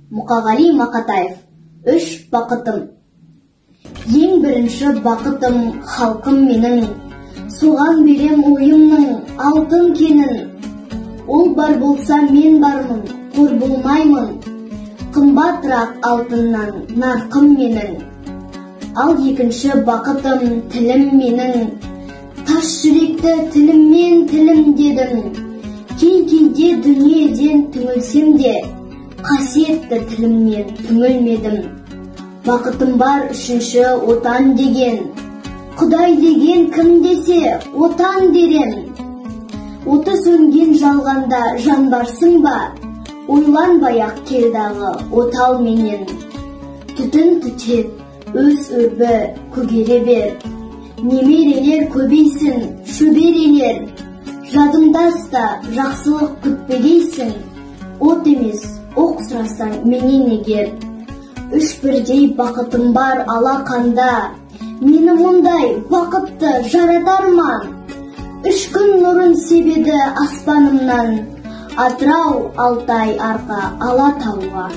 Мұқағали Мақатаев. Үш бақытым. Ең бірінші бақытым халқым менің, соған берем ойымның алтын кенін. Ол бар болса мен бармын, қор болмаймын, қымбатырақ алтыннан нарқым менің. Ал екінші бақытым тілім менің, тас жүректі тіліммен тілім дедім. Кей-кейде дүниеден түңілсем де, қасиетті тіліммен түңілмедім. Бақытым бар үшінші отан деген, Құдай деген кім десе отан дерем. Оты сөнген жалғанда жан барсың ба, ойланбай-ақ келдағы отал менен. Түтін түтет, өз өрбі көгере бер, немерелер көбейсін, шөберелер. Жадымда ұста, жақсылық күтпегейсің, от емес, оқ сұрасаң менен егер. Үш бірдей бақытым бар алақанда, мені мұндай бақытты жаратар ма? Үш күн нұрын себеді аспанымнан, Атырау, Алтай, Арқа, Алатауға.